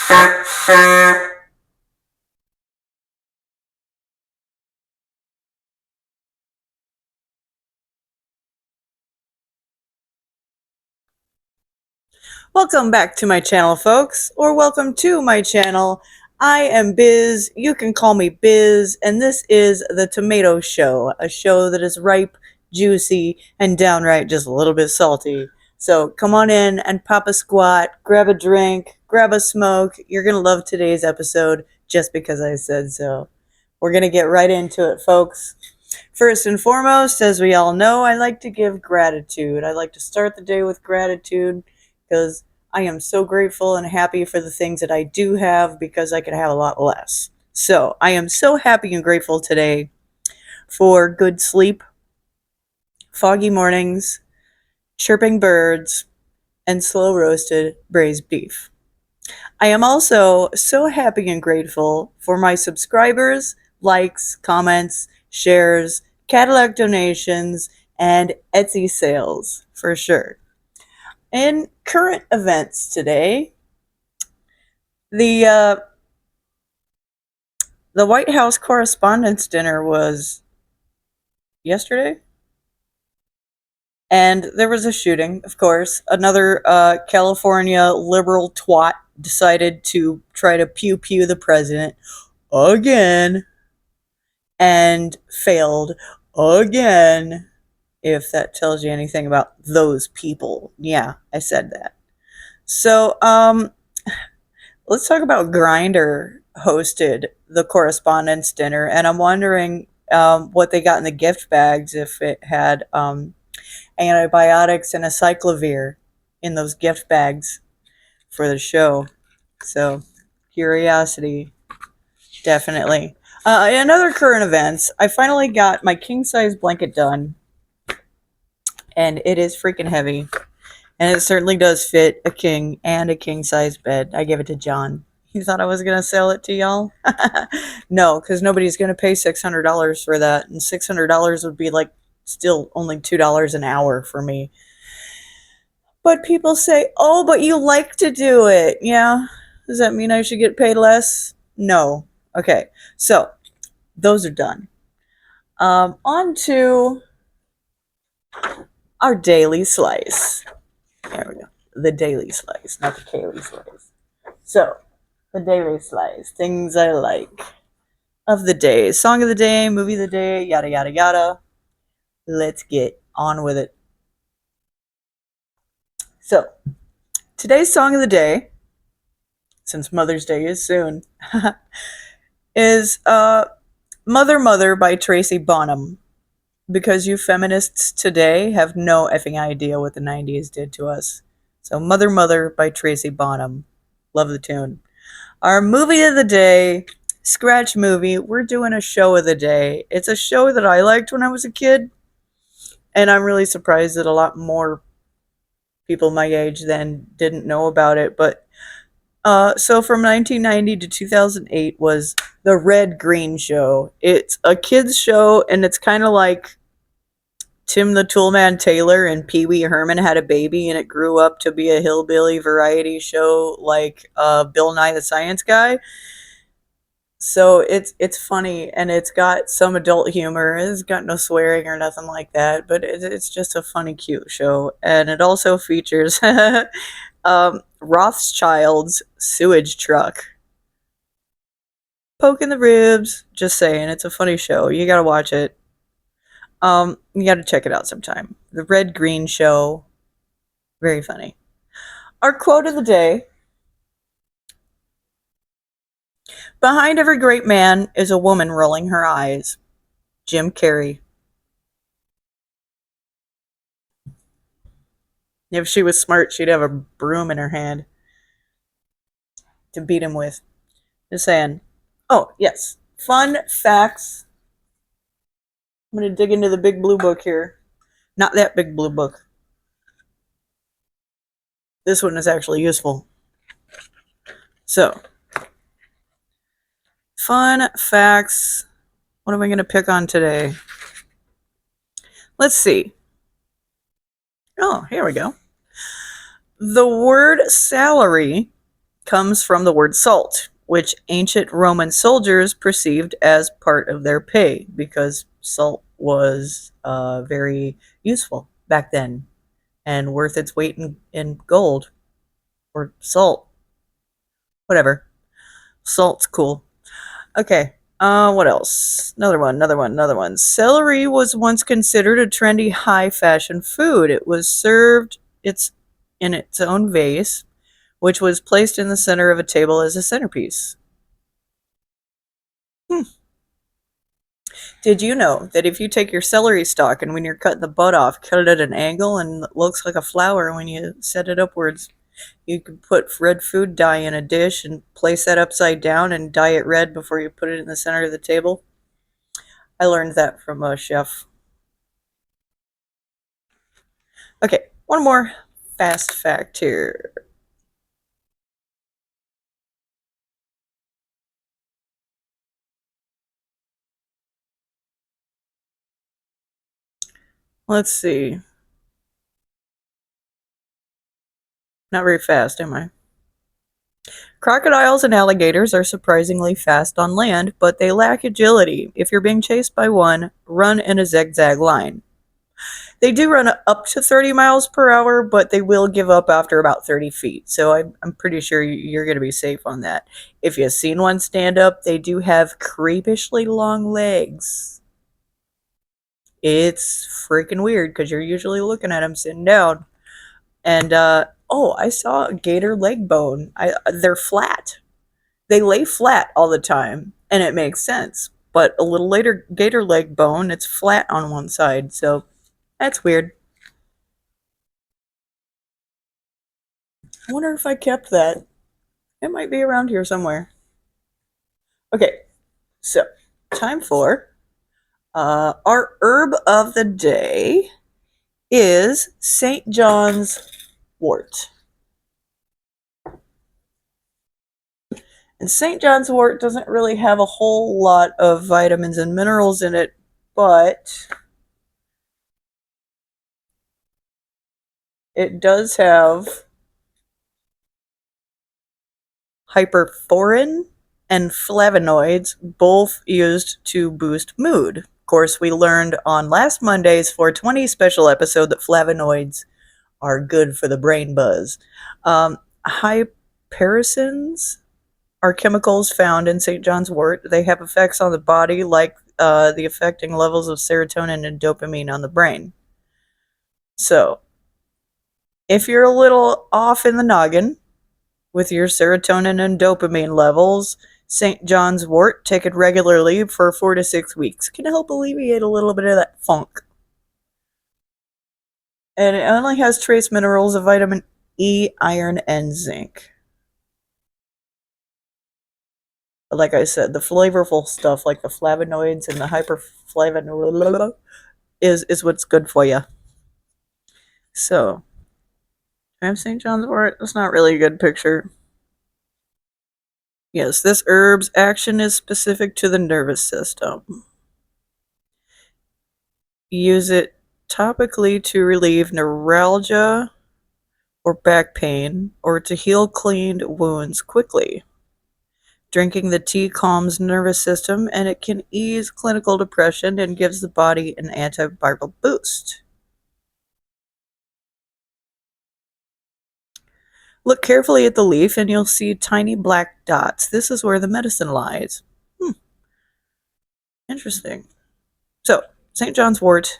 Welcome back to my channel, folks, or welcome to my channel. I am Biz, you can call me Biz, and this is The Tomato Show, a show that is ripe, juicy, and downright just a little bit salty. So come on in and pop a squat, grab a drink, grab a smoke. You're going to love today's episode just because I said so. We're going to get right into it, folks. First and foremost, as we all know, I like to give gratitude. I like to start the day with gratitude because I am so grateful and happy for the things that I do have because I could have a lot less. So I am so happy and grateful today for good sleep, foggy mornings, chirping birds, and slow roasted braised beef. I am also so happy and grateful for my subscribers, likes, comments, shares, Cadillac donations, and Etsy sales, for sure. In current events today, the White House Correspondents' Dinner was yesterday, and there was a shooting, of course. Another California liberal twat decided to try to pew-pew the president again, and failed again, if that tells you anything about those people. Yeah, I said that. So, let's talk about Grindr hosted the Correspondents' Dinner, and I'm wondering what they got in the gift bags, if it had antibiotics and a cyclovir in those gift bags for the show. So, curiosity, definitely. In other current events, I finally got my king-size blanket done, and it is freaking heavy. And it certainly does fit a king and a king-size bed. I gave it to John. He thought I was going to sell it to y'all? No, because nobody's going to pay $600 for that. And $600 would be like still only $2 an hour for me. But people say, oh, but you like to do it. Yeah. Does that mean I should get paid less? No. Okay. So those are done. On to our daily slice. There we go. The daily slice, not the Kaylee slice. So, the daily slice. Things I like of the day. Song of the day, movie of the day, yada, yada, yada. Let's get on with it. So, today's song of the day, since Mother's Day is soon, is Mother Mother by Tracy Bonham. Because you feminists today have no effing idea what the 90s did to us. So, Mother Mother by Tracy Bonham. Love the tune. Our movie of the day, Scratch Movie. We're doing a show of the day. It's a show that I liked when I was a kid, and I'm really surprised that a lot more people my age then didn't know about it. But so from 1990 to 2008 was the Red Green Show. It's a kids show, and it's kind of like Tim the Toolman Taylor and Pee Wee Herman had a baby, and it grew up to be a hillbilly variety show like Bill Nye the Science Guy. So it's funny, and it's got some adult humor. It's got no swearing or nothing like that, but it's just a funny, cute show. And it also features Rothschild's sewage truck. Poking the ribs. Just saying, it's a funny show. You gotta watch it. You gotta check it out sometime. The Red Green Show. Very funny. Our quote of the day. Behind every great man is a woman rolling her eyes. Jim Carrey. If she was smart, she'd have a broom in her hand to beat him with. Just saying. Oh, yes. Fun facts. I'm going to dig into the big blue book here. Not that big blue book. This one is actually useful. So, fun facts. What am I going to pick on today? Let's see. Oh, here we go. The word salary comes from the word salt, which ancient Roman soldiers perceived as part of their pay because salt was very useful back then and worth its weight in gold or salt. Whatever. Salt's cool. Okay. What else? Another one. Celery was once considered a trendy high fashion food. It was served in its own vase, which was placed in the center of a table as a centerpiece. Hmm. Did you know that if you take your celery stalk and when you're cutting the bud off, cut it at an angle and it looks like a flower when you set it upwards? You can put red food dye in a dish and place that upside down and dye it red before you put it in the center of the table. I learned that from a chef. Okay, one more fast fact here. Let's see. Not very fast, am I? Crocodiles and alligators are surprisingly fast on land, but they lack agility. If you're being chased by one, run in a zigzag line. They do run up to 30 miles per hour, but they will give up after about 30 feet. So I'm pretty sure you're going to be safe on that. If you've seen one stand up, they do have creepishly long legs. It's freaking weird because you're usually looking at them sitting down. And oh, I saw a gator leg bone. They're flat. They lay flat all the time, and it makes sense. But a little later, gator leg bone, it's flat on one side. So that's weird. I wonder if I kept that. It might be around here somewhere. Okay, so time for our herb of the day is St. John's wort. And St. John's wort doesn't really have a whole lot of vitamins and minerals in it, but it does have hyperforin and flavonoids, both used to boost mood. Of course, we learned on last Monday's 420 special episode that flavonoids are good for the brain buzz. Hypericins are chemicals found in St. John's wort. They have effects on the body like the affecting levels of serotonin and dopamine on the brain. So, if you're a little off in the noggin with your serotonin and dopamine levels, St. John's wort, take it regularly for 4 to 6 weeks. Can help alleviate a little bit of that funk. And it only has trace minerals of vitamin E, iron, and zinc. Like I said, the flavorful stuff like the flavonoids and the hyperflavonoid is what's good for you. So, I have St. John's wort. That's not really a good picture. Yes, this herb's action is specific to the nervous system. Use it topically to relieve neuralgia or back pain, or to heal cleaned wounds quickly. Drinking the tea calms nervous system and it can ease clinical depression and gives the body an antiviral boost. Look carefully at the leaf and you'll see tiny black dots. This is where the medicine lies. Interesting. So, St. John's wort,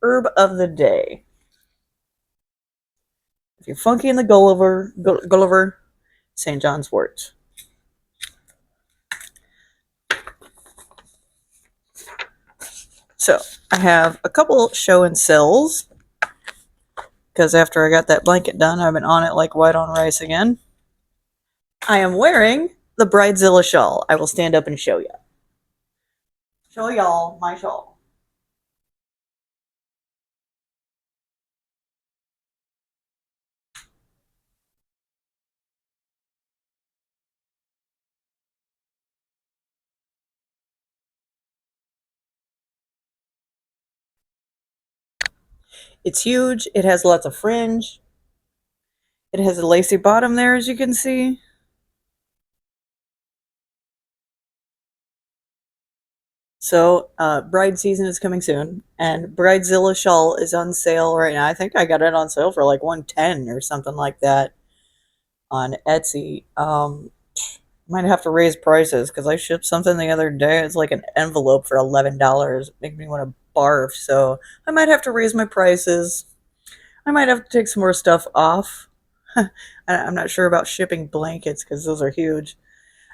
herb of the day. If you're funky in the Gulliver, St. John's wort. So, I have a couple show and sells because after I got that blanket done, I've been on it like white on rice again. I am wearing the Bridezilla shawl. I will stand up and show you. Show y'all my shawl. It's huge. It has lots of fringe. It has a lacy bottom there, as you can see. So, bride season is coming soon, and Bridezilla shawl is on sale right now. I think I got it on sale for like 110 or something like that on Etsy. Might have to raise prices because I shipped something the other day. It's like an envelope for $11. It made me want to barf. So I might have to raise my prices. I might have to take some more stuff off. I'm not sure about shipping blankets because those are huge.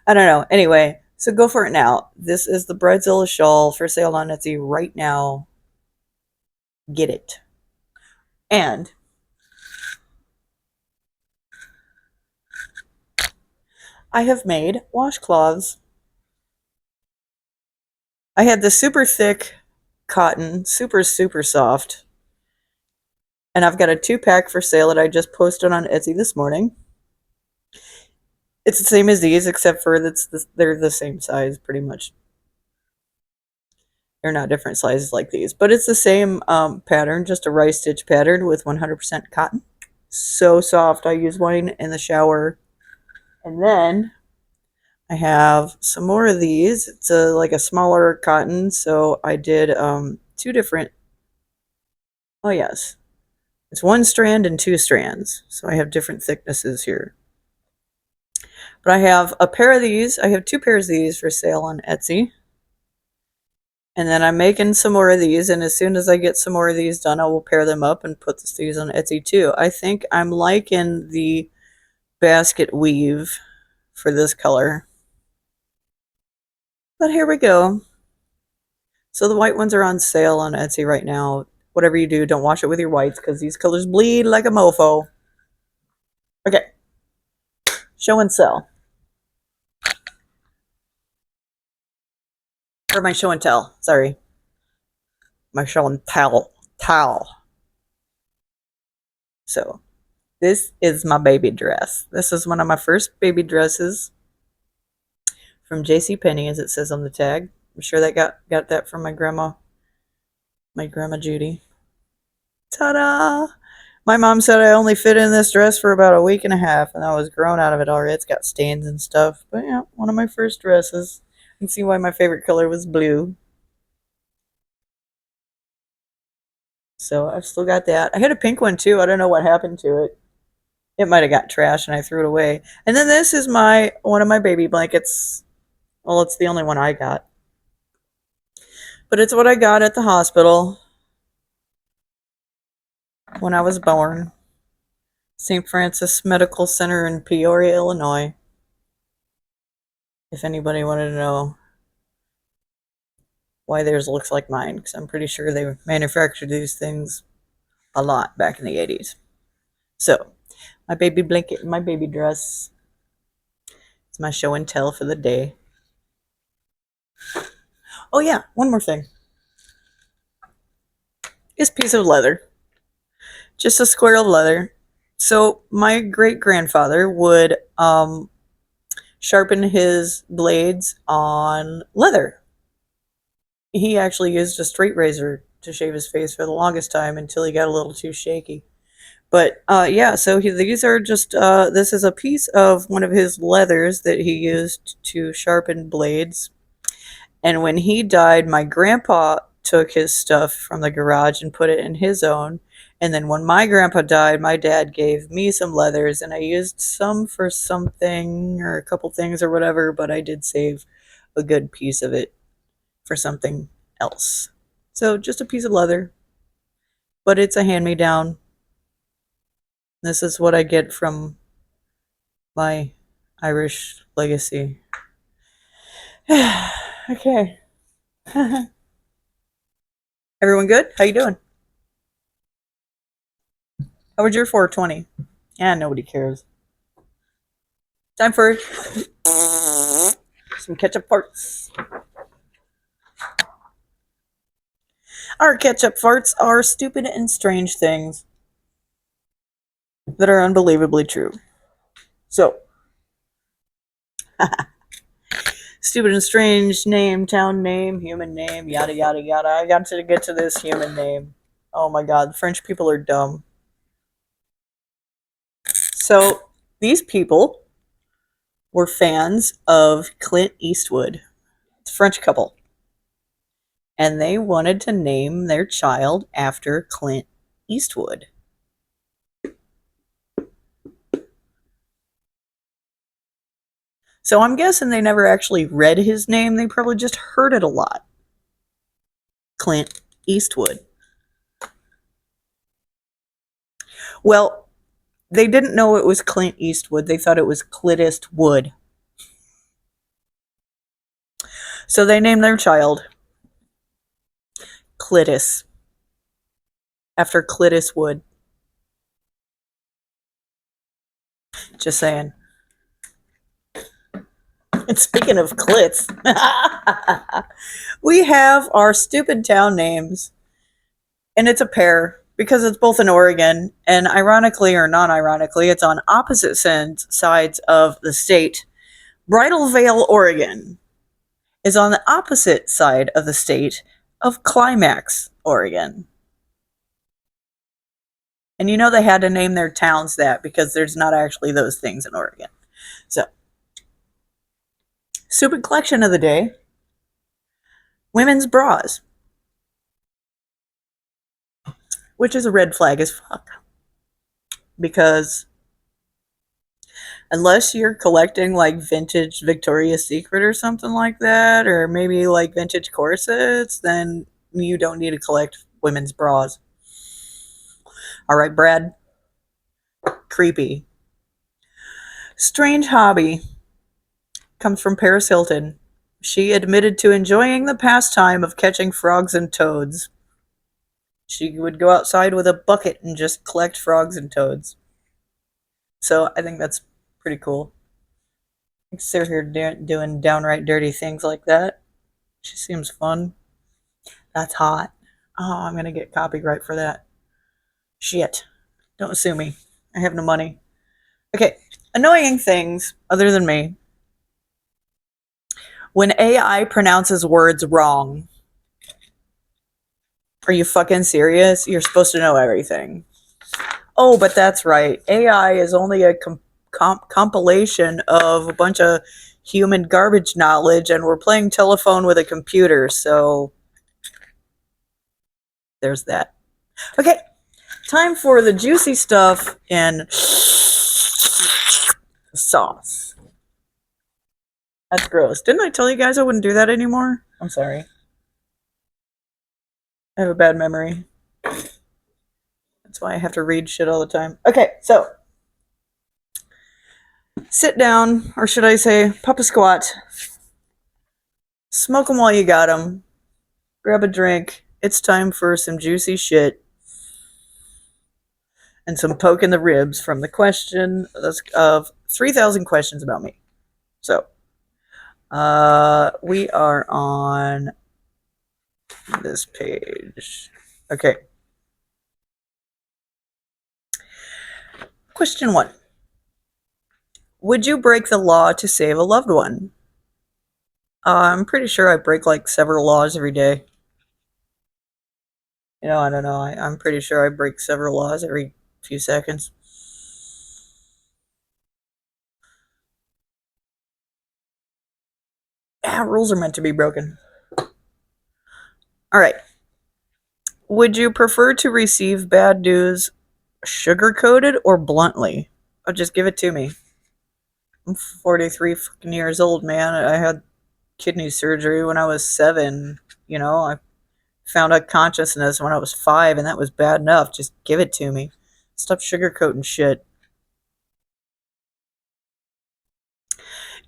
I don't know. Anyway, so go for it now. This is the Bridezilla shawl for sale on Etsy right now. Get it. And I have made washcloths. I had the super thick cotton, super, super soft. And I've got a 2-pack for sale that I just posted on Etsy this morning. It's the same as these, except for they're the same size pretty much. They're not different sizes like these, but it's the same pattern, just a rice stitch pattern with 100% cotton. So soft. I use one in the shower. And then I have some more of these. It's like a smaller cotton, so I did two different. Oh yes, it's 1 strand and 2 strands, so I have different thicknesses here. But I have a pair of these. I have 2 pairs of these for sale on Etsy. And then I'm making some more of these, and as soon as I get some more of these done, I will pair them up and put these on Etsy too. I think I'm liking the basket weave for this color. But here we go. So the white ones are on sale on Etsy right now. Whatever you do, don't wash it with your whites because these colors bleed like a mofo. Okay. Show and sell. Or my show and tell. Sorry. My show and tell. So this is my baby dress. This is one of my first baby dresses from JCPenney, as it says on the tag. I'm sure that got that from my grandma Judy. Ta-da! My mom said I only fit in this dress for about a week and a half, and I was grown out of it already. It's got stains and stuff, but yeah, one of my first dresses. You can see why my favorite color was blue. So I've still got that. I had a pink one too. I don't know what happened to it. It might have got trashed and I threw it away. And then this is one of my baby blankets. Well, it's the only one I got. But it's what I got at the hospital when I was born. St. Francis Medical Center in Peoria, Illinois. If anybody wanted to know why theirs looks like mine, because I'm pretty sure they manufactured these things a lot back in the 80s. So, my baby blanket and my baby dress. It's my show and tell for the day. Oh yeah, one more thing. This piece of leather. Just a square of leather. So my great grandfather would sharpen his blades on leather. He actually used a straight razor to shave his face for the longest time until he got a little too shaky. But yeah, so these are just, this is a piece of one of his leathers that he used to sharpen blades. And when he died, my grandpa took his stuff from the garage and put it in his own. And then when my grandpa died, my dad gave me some leathers, and I used some for something or a couple things or whatever, but I did save a good piece of it for something else. So just a piece of leather, but it's a hand-me-down. This is what I get from my Irish legacy. Okay. Everyone good? How you doing? How was your 420? Yeah, nobody cares. Time for some ketchup farts. Our ketchup farts are stupid and strange things that are unbelievably true. So, stupid and strange name, town name, human name, yada yada yada. I got to get to this human name. Oh my god, French people are dumb. So, these people were fans of Clint Eastwood. It's a French couple. and they wanted to name their child after Clint Eastwood. So I'm guessing they never actually read his name, they probably just heard it a lot. Clint Eastwood. Well, they didn't know it was Clint Eastwood. They thought it was Clitist Wood. So they named their child Clitus after Clitus Wood. Just saying. And speaking of clits, we have our stupid town names, and it's a pair because it's both in Oregon, and ironically or non-ironically, it's on opposite sides of the state. Bridal Veil, Oregon is on the opposite side of the state of Climax, Oregon. And you know they had to name their towns that because there's not actually those things in Oregon. So, stupid collection of the day. Women's bras. Which is a red flag as fuck. Because unless you're collecting like vintage Victoria's Secret or something like that, or maybe like vintage corsets, then you don't need to collect women's bras. All right, Brad. Creepy. Strange hobby. Comes from Paris Hilton. She admitted to enjoying the pastime of catching frogs and toads. She would go outside with a bucket and just collect frogs and toads. So I think that's pretty cool. Sit here doing downright dirty things like that. She seems fun. That's hot. Oh, I'm gonna get copyright for that. Shit. Don't sue me. I have no money. Okay. Annoying things other than me. When AI pronounces words wrong. Are you fucking serious? You're supposed to know everything. Oh, but that's right. AI is only a compilation of a bunch of human garbage knowledge, and we're playing telephone with a computer, so there's that. Okay, time for the juicy stuff in sauce. That's gross. Didn't I tell you guys I wouldn't do that anymore? I'm sorry. I have a bad memory. That's why I have to read shit all the time. Okay, so sit down, or should I say, pop a squat. Smoke them while you got them. Grab a drink. It's time for some juicy shit. And some poke in the ribs from the question of 3,000 questions about me. So, we are on this page. Okay. Question 1. Would you break the law to save a loved one? I'm pretty sure I break like several laws every day. You know, I don't know. I'm pretty sure I break several laws every few seconds. Yeah, rules are meant to be broken. All right. Would you prefer to receive bad news sugar-coated or bluntly? Oh, just give it to me. I'm 43 fucking years old, man. I had kidney surgery when I was 7. You know, I found out consciousness when I was 5, and that was bad enough. Just give it to me. Stop sugarcoating shit.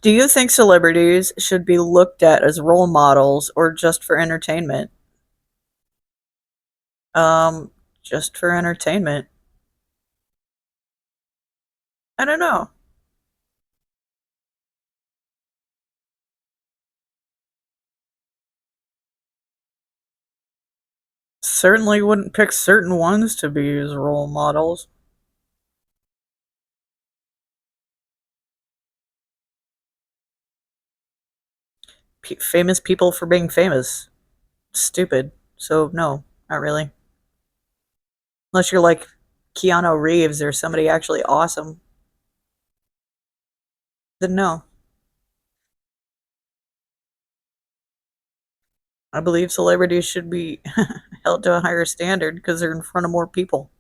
Do you think celebrities should be looked at as role models or just for entertainment? Just for entertainment. I don't know. Certainly wouldn't pick certain ones to be as role models. Famous people for being famous. Stupid. So, no, not really. Unless you're like Keanu Reeves or somebody actually awesome. Then no. I believe celebrities should be held to a higher standard because they're in front of more people.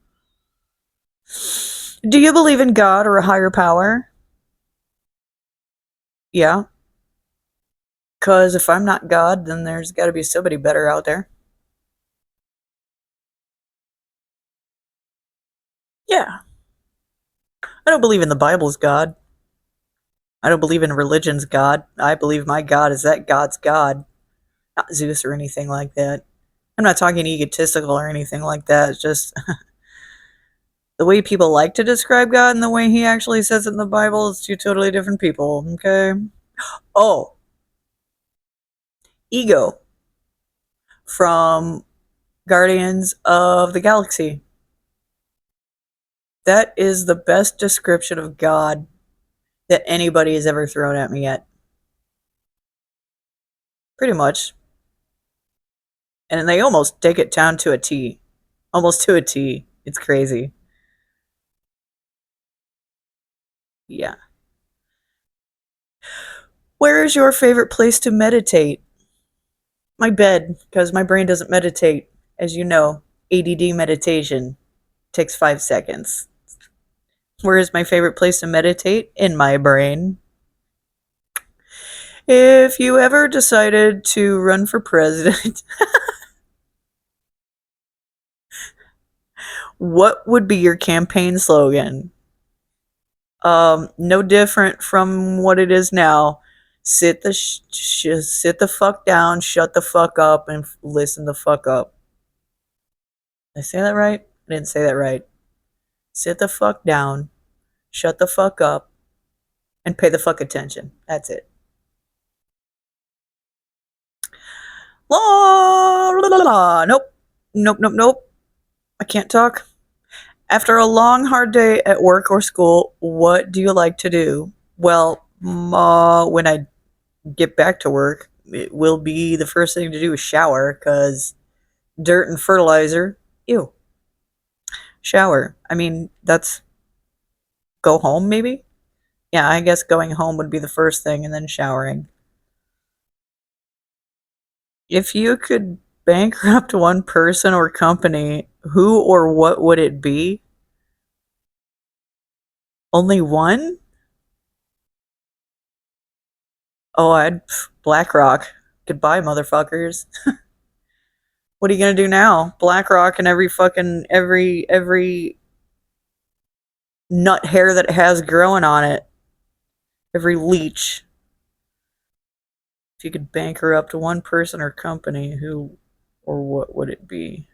Do you believe in God or a higher power? Yeah. Because if I'm not God, then there's got to be somebody better out there. Yeah. I don't believe in the Bible's God. I don't believe in religion's God. I believe my God is that God's God, not Zeus or anything like that. I'm not talking egotistical or anything like that. It's just the way people like to describe God and the way he actually says it in the Bible is two totally different people, okay? Oh, ego from Guardians of the Galaxy. That is the best description of God that anybody has ever thrown at me yet. Pretty much. And they almost take it down to a T. Almost to a T. It's crazy. Yeah. Where is your favorite place to meditate? My bed, because my brain doesn't meditate. As you know, ADD meditation takes 5 seconds. Where is my favorite place to meditate? In my brain. If you ever decided to run for president, what would be your campaign slogan? No different from what it is now. Sit the fuck down, shut the fuck up, and listen the fuck up. Did I say that right? I didn't say that right. Sit the fuck down, shut the fuck up, and pay the fuck attention. That's it. La, la, la, la. Nope. Nope, nope, nope. I can't talk. After a long, hard day at work or school, what do you like to do? Well, when I get back to work, it will be the first thing to do is shower because dirt and fertilizer. Ew. Shower. I mean, that's go home maybe? Yeah, I guess going home would be the first thing and then showering. If you could bankrupt one person or company, who or what would it be? Only one? Oh, I'd BlackRock. Goodbye, motherfuckers. What are you gonna do now? BlackRock and every nut hair that it has growing on it, every leech. If you could bankrupt one person or company, who or what would it be?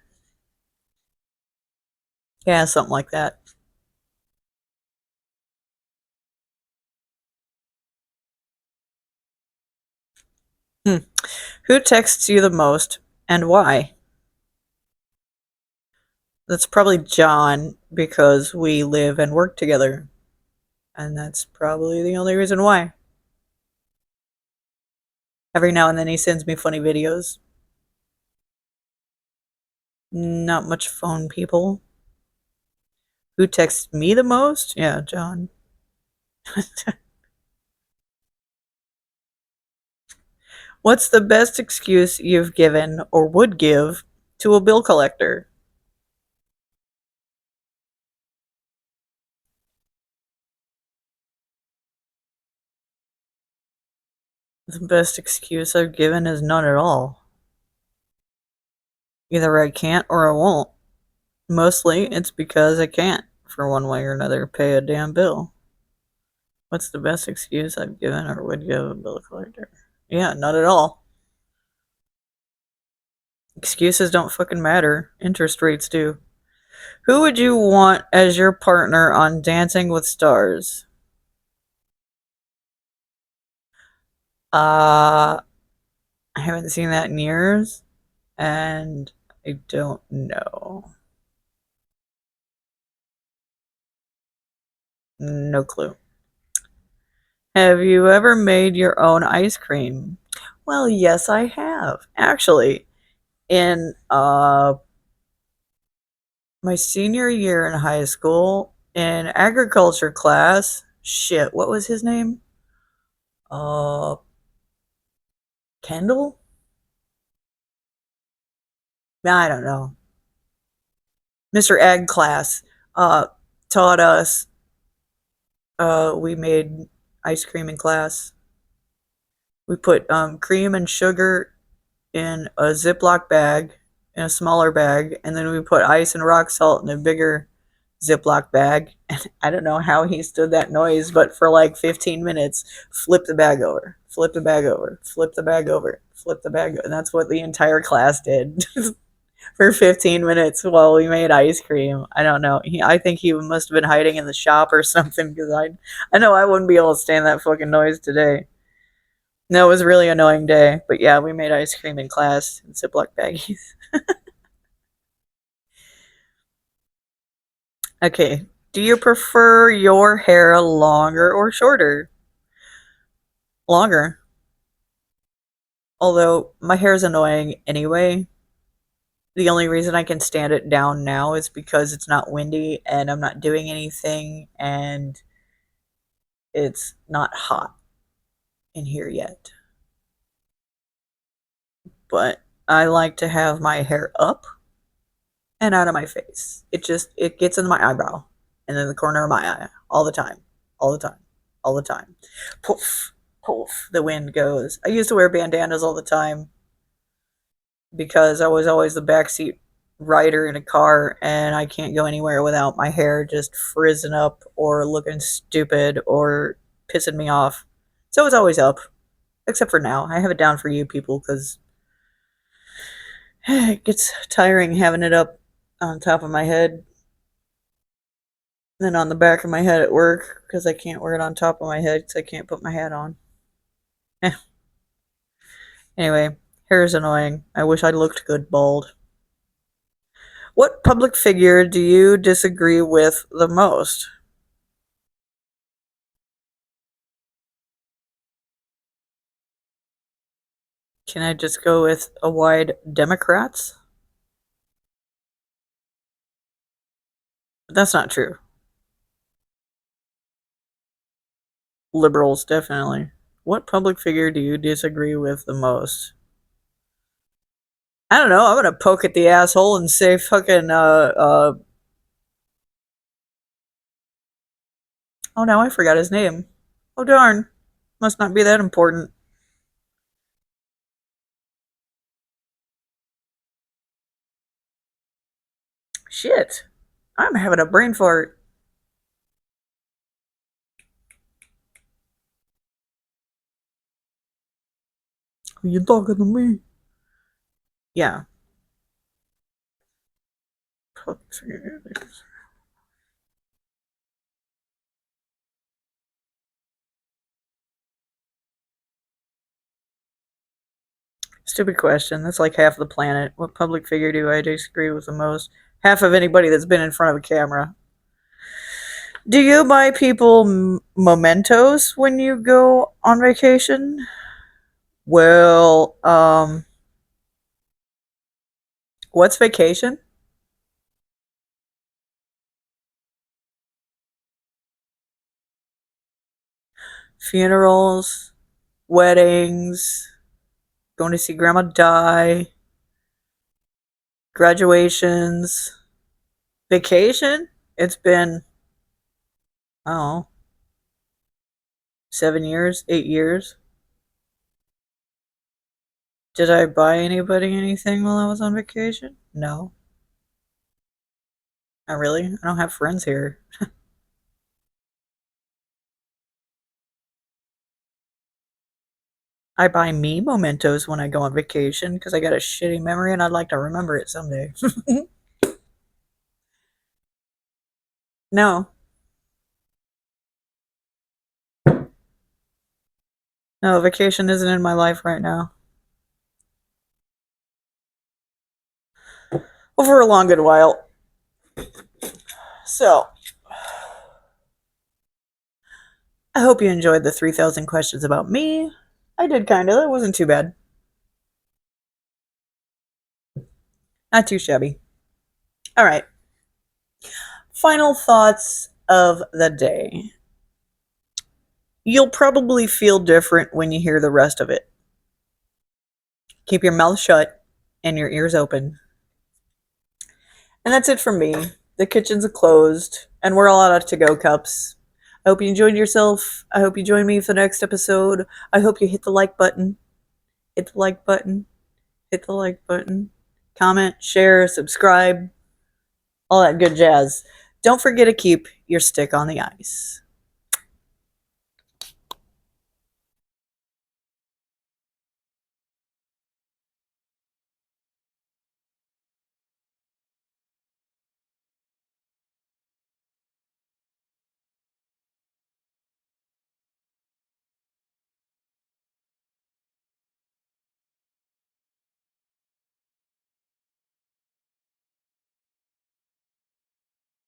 Yeah, something like that. Hmm. Who texts you the most and why? That's probably John because we live and work together. And that's probably the only reason why. Every now and then he sends me funny videos. Not much phone people. Who texts me the most? Yeah, John. What's the best excuse you've given or would give to a bill collector? The best excuse I've given is none at all. Either I can't or I won't. Mostly it's because I can't, for one way or another, pay a damn bill. What's the best excuse I've given or would give a bill collector? Yeah, not at all. Excuses don't fucking matter. Interest rates do. Who would you want as your partner on Dancing with Stars? I haven't seen that in years, and I don't know. No clue. Have you ever made your own ice cream? Well, yes, I have. Actually, in my senior year in high school, in agriculture class, shit, what was his name? Uh, Kendall? I don't know. Mr. Ag class uh, taught us. We made ice cream in class. We put cream and sugar in a Ziploc bag, in a smaller bag, and then we put ice and rock salt in a bigger Ziploc bag. And I don't know how he stood that noise, but for like 15 minutes, flip the bag over, flip the bag over, flip the bag over, flip the bag over. And that's what the entire class did for 15 minutes while we made ice cream. I don't know. I think he must have been hiding in the shop or something because I know I wouldn't be able to stand that fucking noise today. No, it was a really annoying day. But yeah, we made ice cream in class in Ziploc baggies. Okay. Do you prefer your hair longer or shorter? Longer. Although my hair is annoying anyway. The only reason I can stand it down now is because it's not windy and I'm not doing anything and it's not hot in here yet. But I like to have my hair up and out of my face. It gets in my eyebrow and in the corner of my eye all the time. All the time. All the time. Poof, poof, the wind goes. I used to wear bandanas all the time because I was always the backseat rider in a car and I can't go anywhere without my hair just frizzing up or looking stupid or pissing me off. So it's always up. Except for now. I have it down for you people because it gets tiring having it up on top of my head. Then on the back of my head at work because I can't wear it on top of my head because I can't put my hat on. Anyway, hair is annoying. I wish I looked good bald. What public figure do you disagree with the most? Can I just go with a wide Democrats? But that's not true. Liberals, definitely. What public figure do you disagree with the most? I don't know. I'm gonna poke at the asshole and say fucking oh, now I forgot his name. Oh darn. Must not be that important. Shit. I'm having a brain fart. Are you talking to me? Yeah. Stupid question. That's like half the planet. What public figure do I disagree with the most? Half of anybody that's been in front of a camera. Do you buy people mementos when you go on vacation? Well, what's vacation? Funerals, weddings, going to see grandma die, graduations, vacation. It's been, oh, 7 years, 8 years. Did I buy anybody anything while I was on vacation? No. Not really. I don't have friends here. I buy me mementos when I go on vacation because I got a shitty memory and I'd like to remember it someday. No. No, vacation isn't in my life right now. Well, for a long good while. So, I hope you enjoyed the 3,000 questions about me. I did kind of. It wasn't too bad. Not too shabby. All right. Final thoughts of the day. You'll probably feel different when you hear the rest of it. Keep your mouth shut and your ears open. And that's it for me. The kitchen's closed, and we're all out of to-go cups. I hope you enjoyed yourself. I hope you join me for the next episode. I hope you hit the like button. Hit the like button. Hit the like button. Comment, share, subscribe. All that good jazz. Don't forget to keep your stick on the ice.